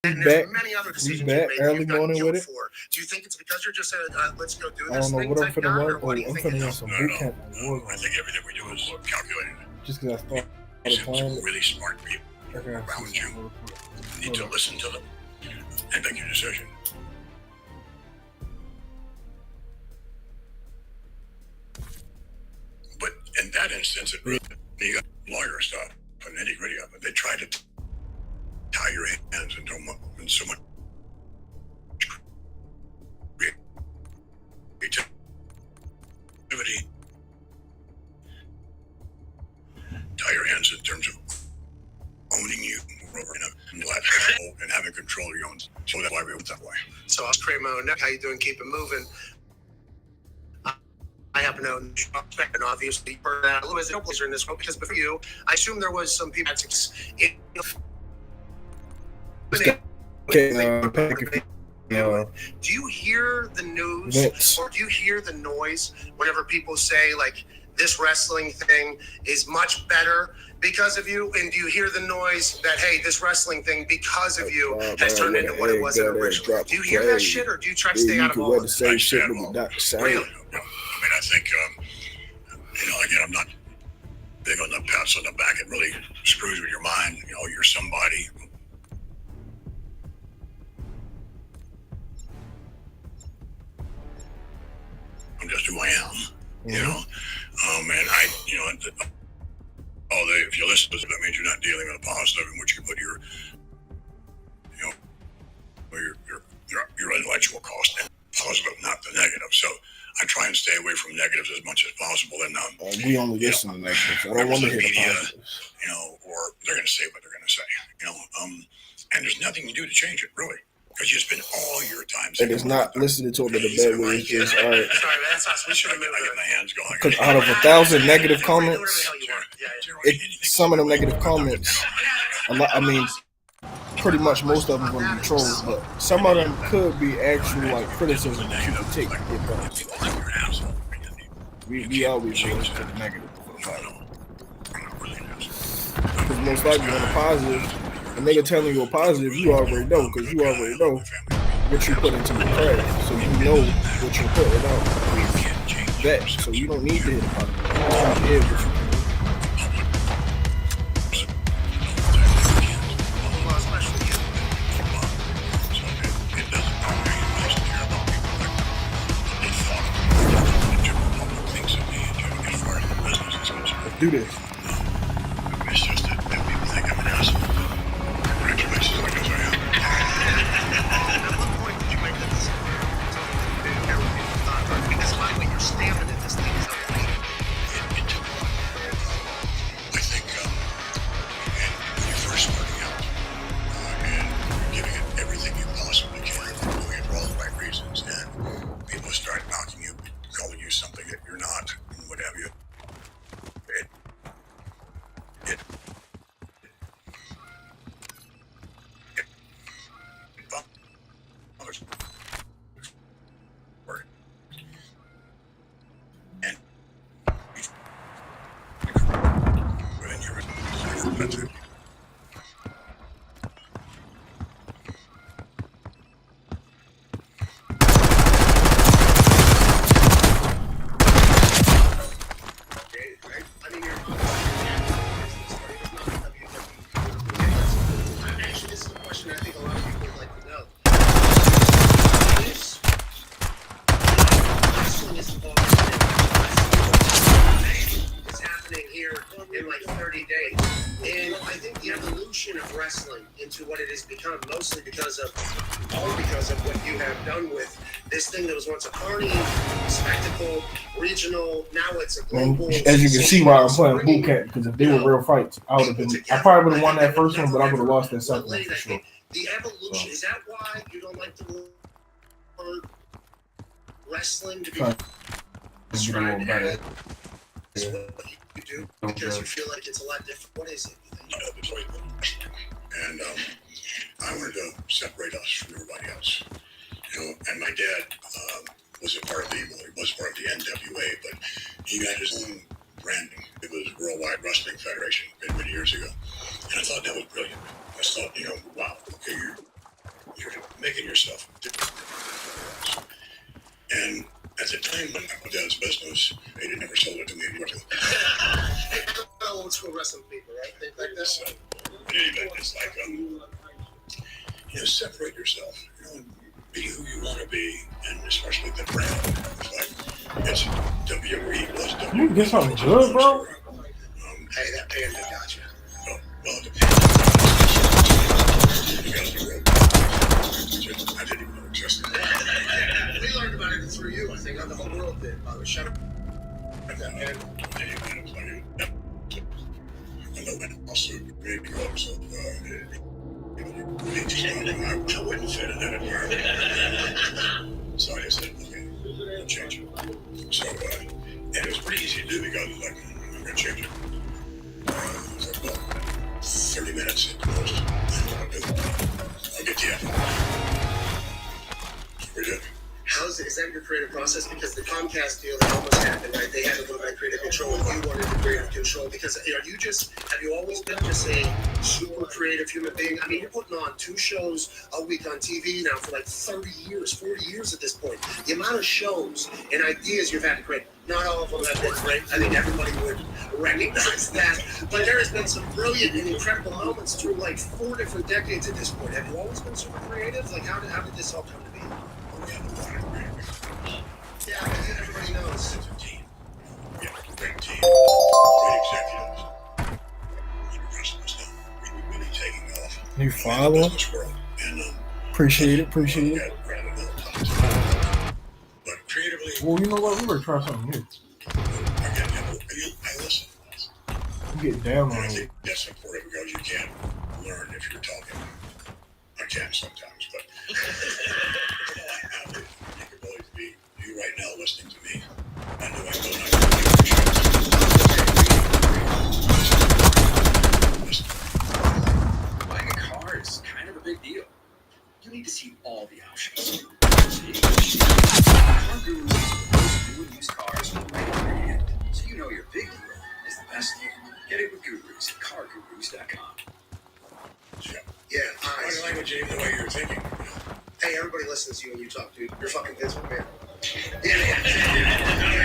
And back. there's many other We decisions you've back made that early you've gotten morning with killed it. for. Do you think it's because you're just a let's go do I this don't know thing what I'm type finna guy, run. or Oh, what do you I'm think? finna run some boot camp on I Warzone. think everything we do is calculated. Just because I started Some playing it. really smart people I gotta around see you. something real You quick. need to listen to them and make your decision. But in that instance, it really, you got lawyer stuff and nitty gritty of it. They try to tie your hands into so much creativity. Tie your hands in terms of owning you and having control of your own. So that's why we went that way. So I was Cremo. How you doing? Keep it moving. I happen to know, and obviously, a little bit of pleasure in this world because before you, I assume there was some people. Do you hear the news or do you hear the noise whenever people say like this wrestling thing is much better because of you? And do you hear the noise that, hey, this wrestling thing because of you has turned into what it was originally? Do you hear that shit or do you try to stay out of all of it? Same shit, but not the same. Really? I mean, I think, again, I'm not big on the pats on the back. It really screws with your mind. You're somebody. I'm just who I am, and if you listen to it, that means you're not dealing with a positive in which you put your intellectual cost in positive, not the negative. So I try and stay away from negatives as much as possible. And we only listen to negatives. I don't want to hear the positives. Or they're going to say what they're going to say. And there's nothing you do to change it, really. Because you spend all your time. And it's not listening to them in the bed where it's just, all right. Sorry, that's us. We should have moved. I get my hands going. Because out of 1,000 negative comments, some of them negative comments, pretty much most of them are going to be trolls, but some of them could be actual like criticism that you can take and get better. We always change to the negative before the positive. Because most likely on the positive, a nigga telling you a positive, you already know, because you already know what you put into your craft. So you know what you're putting out is that. So you don't need to hit the positive. You did what you can. Let's do this. It's just that people think I'm an asshole. Congratulations, like I am. At what point did you make that decision? Because by the way, your stamina in this thing is unbelievable. It took a while. I think when you're first starting out and giving it everything you possibly can, doing it for all the right reasons, and people start knocking you, calling you something that you're not, and what have you. Actually, this is a question I think a lot of people would like to know. This wrestling is happening here in like 30 days. And I think the evolution of wrestling into what it has become, mostly because of what you have done with this thing that was once a carny, spectacle, regional, now it's a global. As you can see why I'm playing boot camp, because if they were real fights, I probably would have won that first one, but I would have lost that second one for sure. The evolution, is that why you don't like the word wrestling to be described as what you do? Because you feel like it's a lot different. What is it, you think? And I wanted to separate us from everybody else. And my dad was a part of he was part of the NWA, but he had his own branding. It was Worldwide Wrestling Federation many years ago. And I thought that was brilliant. I thought, wow, okay, you're making yourself different. And at the time when my dad's business, he never sold it to me anymore. Old school wrestling people, right? Think like that. So, anyway, it's like separate yourself. Be who you want to be, and especially the brand. It's WWE plus WWE. You get something good, bro? Hey, that panda got you. Well, the panda. I didn't even know it existed. We learned about it through you. I think the whole world did. By the way, shut up. That panda. And then also made clubs of I wouldn't fit in that environment. So I just said, okay, I'll change it. So, and it was pretty easy to do because I'm going to change it. So about 30 minutes at the most. I'll get to you. We're good. Is that your creative process? Because the Comcast deal that almost happened, right? They had a little bit of creative control, and you wanted the creative control. Because have you always been just a super creative human being? I mean, you're putting on 2 shows a week on TV now for like 30 years, 40 years at this point. The amount of shows and ideas you've had to create, not all of them have been great. I think everybody would recognize that. But there has been some brilliant and incredible moments through like 4 different decades at this point. Have you always been super creative? Like, how did this all come to be? Yeah, everybody knows. It's a team. Yeah, great team. Great executives. We're really taking off. You follow? And, appreciate it. But creatively, Well, you know what? We better try something new. I listen. You get down And on I it. think that's important because you can't learn if you're talking. I can sometimes, but I think it always be you right now listening to me. I know I will not. Buying a car is kind of a big deal. You need to see all the options. Car Gurus is new and used cars from right in your hand, so you know your big deal is the best deal. Get it with Gurus at cargurus.com. Yeah, Body language ain't the way you're thinking. Hey, everybody listens to you when you talk, dude. You're fucking Vince McMahon. Yeah.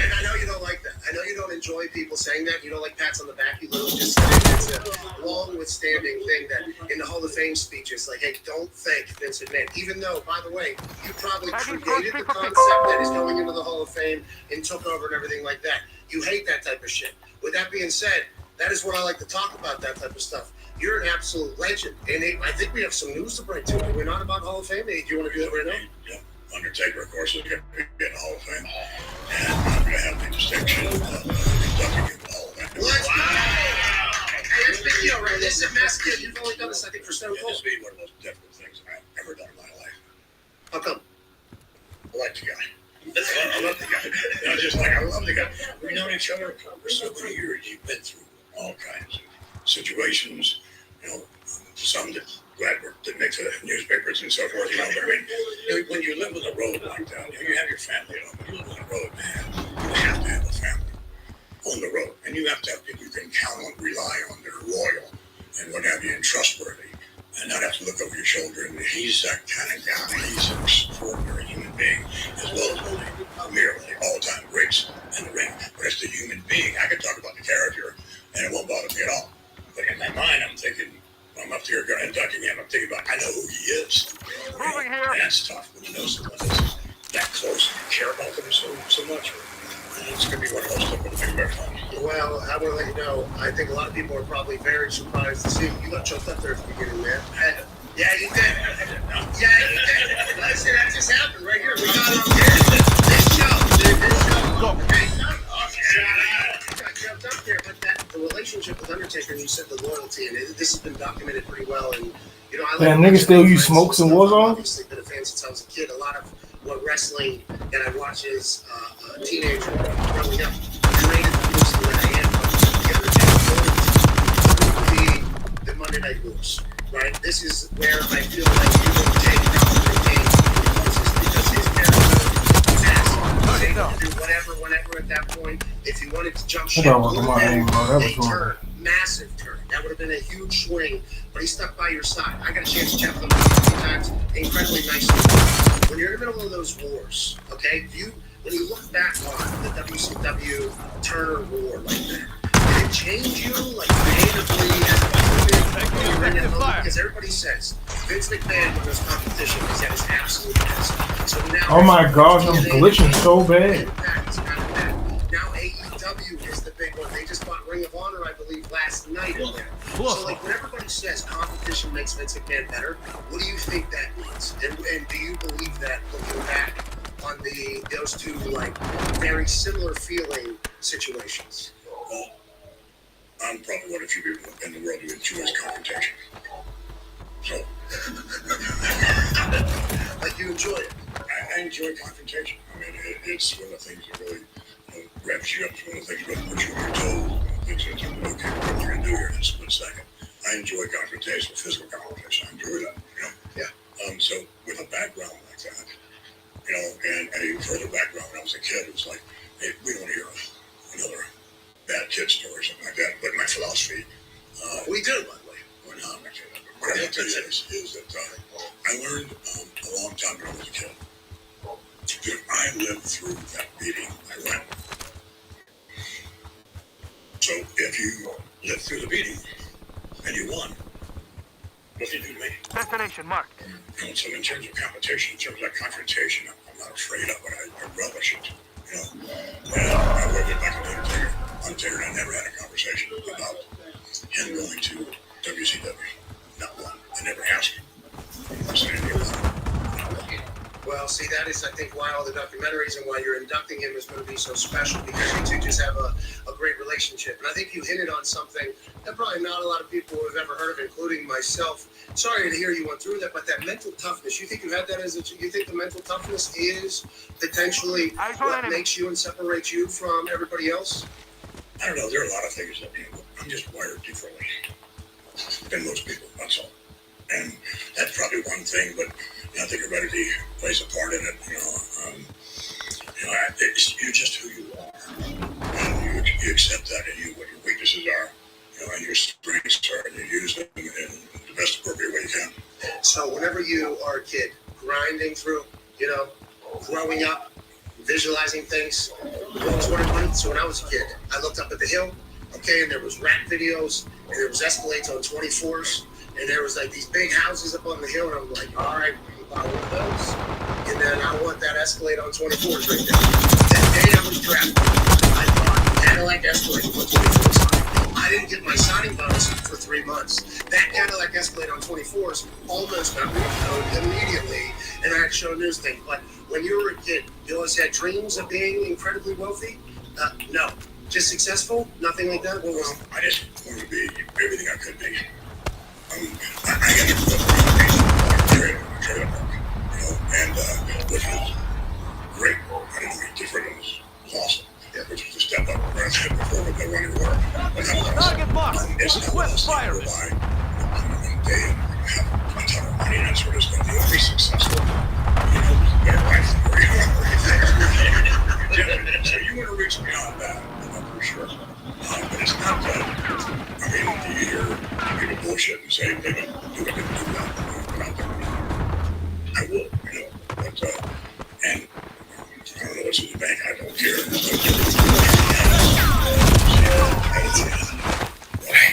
And I know you don't like that. I know you don't enjoy people saying that. You don't like pats on the back. You literally just say it. It's a long withstanding thing that in the Hall of Fame speeches, like, hey, don't thank Vince McMahon. Even though, by the way, you probably created the concept that is going into the Hall of Fame and took over and everything like that. You hate that type of shit. With that being said, that is what I like to talk about, that type of stuff. You're an absolute legend. And I think we have some news to bring, too. We're not about Hall of Fame. Do you want to do that right now? Yeah. Undertaker, of course, is going to be in the Hall of Fame. And I'm going to have the distinction of inducting him in the Hall of Fame. Let's go! Hey, that's a big deal, right? This is a mess, kid. You've only done this, I think, for Stone Cold. This would be one of the most difficult things I've ever done in my life. How come? I like the guy. I love the guy. I love the guy. We've known each other for so many years. You've been through all kinds of situations, some that didn't make the newspapers and so forth, but I mean, when you live on the road like that, you have your family, when you live on the road, man, you have to have a family on the road, and you have to have people you can count on, rely on, they're loyal, and what have you, and trustworthy, and not have to look over your shoulder, and he's that kind of guy. He's an extraordinary human being, as well as merely all-time greats in the ring, but as the human being, I could talk about the character, and it won't bother me at all. But in my mind, I'm thinking, I'm up here inducting him. I'm thinking about, I know who he is. And that's tough when you know someone that's that close and you care about them so much. And it's going to be one of those difficult things about fun. Well, I want to let you know, I think a lot of people are probably very surprised to see you got choked up there at the beginning, man. Yeah, you did. Yeah, you did. Listen, that just happened right here. We got on this show, dude. This show. Okay. Got choked up there, but the relationship with Undertaker, you said the loyalty, and this has been documented pretty well. And I like niggas still use smokes and Warzone? Obviously, been a fan since I was a kid. A lot of what wrestling that I watch as a teenager growing up created the person that I am. The Undertaker would be the Monday Night Wars, right? This is where I feel like you will take the game because his character is awesome. He's able to do whatever, whenever at that point. if you wanted to jump ship, That was my aim, bro. That was a horrible. turn, massive turn. That would have been a huge swing, but he stuck by your side. I got a chance to chat with him a few times. Incredibly nice. When you're in the middle of those wars, okay, when you look back on the WCW Turner War like that, did it change you like creatively as a human? Because everybody says Vince McMahon when there's competition is at his absolute best. So now, oh my God, I'm glitching so bad. Now AEW is the big one. They just bought Ring of Honor, I believe, last night in there. So like when everybody says competition makes Vince McMahon better, what do you think that means? And do you believe that looking back on those two like very similar feeling situations? Well, I'm probably one of the few people in the world who enjoys confrontation. So, like you enjoy it. I enjoy confrontation. I mean, it's one of the things that really grabs you up. It's one of the things that puts you on your toes. It's okay, what we're going to do here in a split second. I enjoy confrontation, physical confrontation. I enjoy that, you know? Yeah. So with a background like that, you know, and a further background when I was a kid, it was like, hey, we don't want to hear another bad kid story or something like that. But my philosophy... we do, by the way. Well, no, I'm not saying that. But what I will tell you is that I learned a long time when I was a kid that I lived through that beating I went. So if you lived through the beating and you won, what did you do to me? Destination marked. You know, so in terms of competition, in terms of that confrontation, I'm not afraid of it. I relish it. You know, and I worked it like an Undertaker. Undertaker and I never had a conversation about him going to WCW. Not one. I never asked him. I'm saying he won. Not one. Well, see, that is, I think, why all the documentaries and why you're inducting him is going to be so special, because you two just have a great relationship. And I think you hinted on something that probably not a lot of people have ever heard of, including myself. Sorry to hear you went through that, but that mental toughness, you think you had that you think the mental toughness is potentially what makes you and separates you from everybody else? I don't know. There are a lot of things that, you know, I'm just wired differently than most people, that's all. And that's probably one thing, but you know, I think heredity plays a part in it. You're just who you are, and you accept that in you, what your weaknesses are, you know, and your strengths are, and you use them in the best appropriate way you can. So whenever you are a kid, grinding through, you know, growing up, visualizing things, what was one of them? So when I was a kid, I looked up at the hill, okay, and there was rap videos, and there was Escalades on 24s, and there was like these big houses up on the hill, and I'm like, all right, I'm buy one of those, and then I want that Escalade on 24s right there. That day I was drafted, I bought Cadillac Escalade on 24s. I didn't get my signing bonus for 3 months. That Cadillac Escalade on 24s almost got vetoed immediately, and I had to show a news thing. But when you were a kid, you always had dreams of being incredibly wealthy? No. Just successful? Nothing like that? What was it? I just wanted to be everything I could be. I got to trailer park, you know, and which was great. I didn't think different. It was awesome. Yeah, which was a step up where I said before with the running water. But that was awesome. It's not lost to go by one day and have a ton of money and that sort of stuff. You'll be successful. You know, better life than where you are. So you want to reach beyond that, you know, for sure. But it's not that. I mean, you hear people bullshit and say they don't do it, they don't do that. But out there, I will, you know. But, and I don't know what's in the bank, I don't care.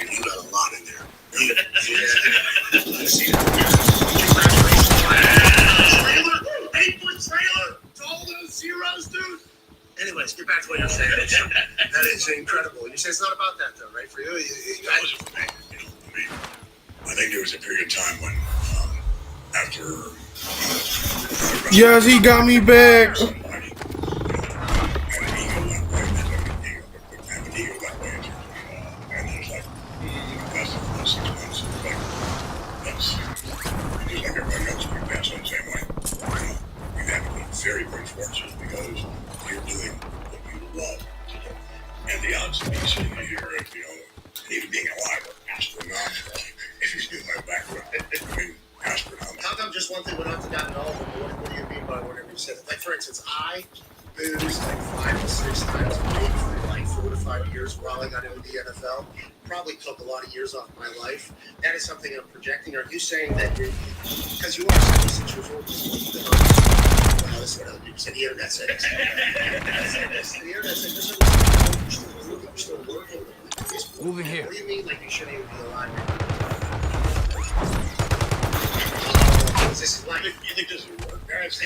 You got a lot in there. Yeah. See trailer? 8-foot trailer to all those zeros, dude? Anyways, get back to what you're saying. That is incredible. You say it's not about that, though, right? For you, that was for me. You know, I mean, I think there was a period of time when, after. Yes, he got me back. Very, very fortunate because you're doing what you love to do. And the odds of me sitting here, you know, and even being alive are astronomical. If you knew my background, I mean, astronomical. How come just one thing went on to that and all of them? What do you mean by whatever you said? Like, for instance, I booze like 5 to 6 times a week for like like 4 to 5 years while I got into the NFL. Probably took a lot of years off my life. That is something I'm projecting. Are you saying that because you are 76 years old? Wow, this is what other people said. The internet said this. The internet said this. You're still working. Moving here. What do you mean, like you shouldn't even be alive? This is like, You think this will work, guys?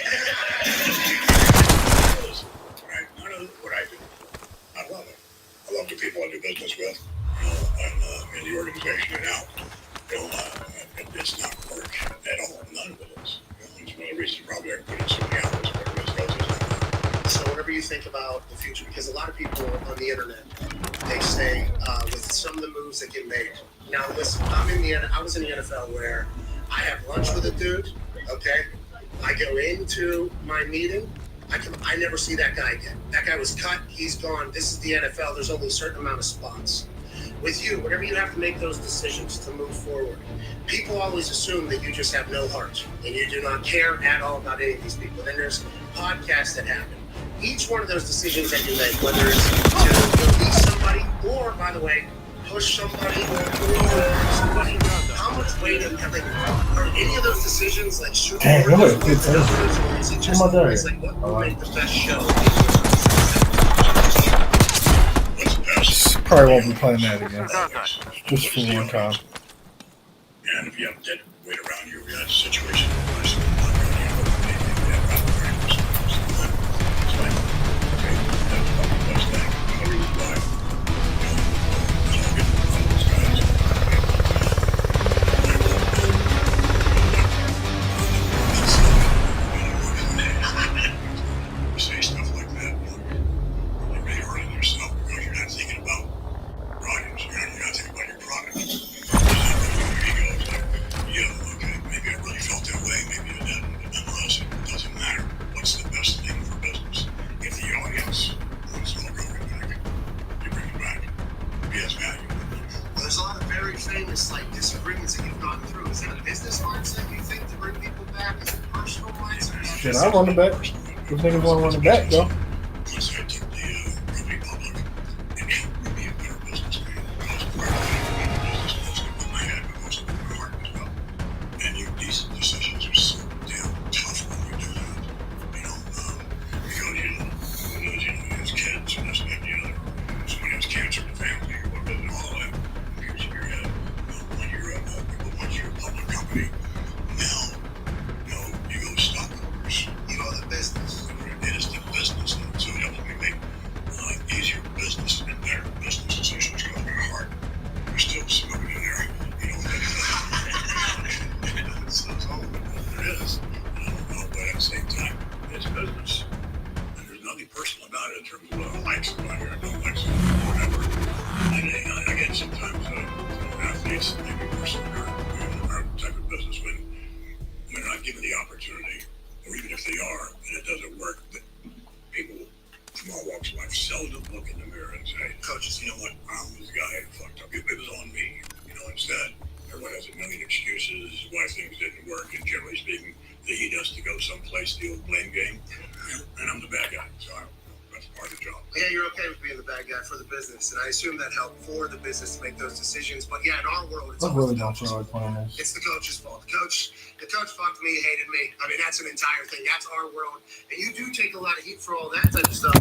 Right? None of what I do. I love it. I love the people I do business with, and the organization and out. It's not work at all. None of it is. It's one of the reasons probably I put in so many hours. so whenever you think about the future, because a lot of people on the internet, they say with some of the moves that get made. Now listen, I was in the NFL where I have lunch with a dude. Okay, I go into my meeting. I never see that guy again. That guy was cut. He's gone. This is the NFL. There's only a certain amount of spots. With you, whenever you have to make those decisions to move forward, people always assume that you just have no heart and you do not care at all about any of these people. Then there's podcasts that happen. Each one of those decisions that you make, whether it's to release somebody or, by the way, push somebody or somebody, how much weight are any of those decisions like super? Damn, you're like 15. It's like what will make the best show? Probably won't be playing that again. Just for one time. And if you have dead weight around you, we had a situation say stuff like that, you're really hurting yourself because you're not thinking about audience, you're not thinking about your product. Your ego is like, yeah, okay, maybe I really felt that way, maybe I didn't. Nonetheless, it doesn't matter. What's the best thing for business? If the audience wants to go back, you bring it back. It has value. There's a lot of very famous like disagreements that you've gone through. Is that a business mindset you think to bring people back? Is it personal mindset? Shit, I run it back. Those niggas want to run it back, though. Once I took the company public, it helped me be a better businessman. Because part of being a business mostly with my head, but mostly with my heart as well. And these decisions are so damn tough when you do that. Because you have kids and this and that, somebody has cancer in the family, or whatever, all that goes in your head. When you're a public company, now, you go stockholders. You know the business. It is the business, so it helps me make easier business and better business decisions because my heart is still smoking in there. So there is. But at the same time, it's business. And there's nothing personal about it in terms of what I like somebody or I don't like somebody or whatever. And again, sometimes athletes may be personal in our type of business when they're not given the opportunity, or even if they are, and it doesn't work, people from all walks of life seldom look in the mirror and say, coaches, you know what, this guy fucked up. It was on me. Instead, everyone has a million excuses why things didn't work, and generally speaking, the heat has to go someplace, the old blame game, and I'm the bad guy, so that's part of the job. Yeah, you're okay with being the bad guy for the business, and I assume that helped for the business to make those decisions. But yeah, in our world, it's I always really the don't coach's feel like fault. playing this. It's the coach's fault. The coach fucked me, hated me. I mean, that's an entire thing. That's our world, and you do take a lot of heat for all that type of stuff.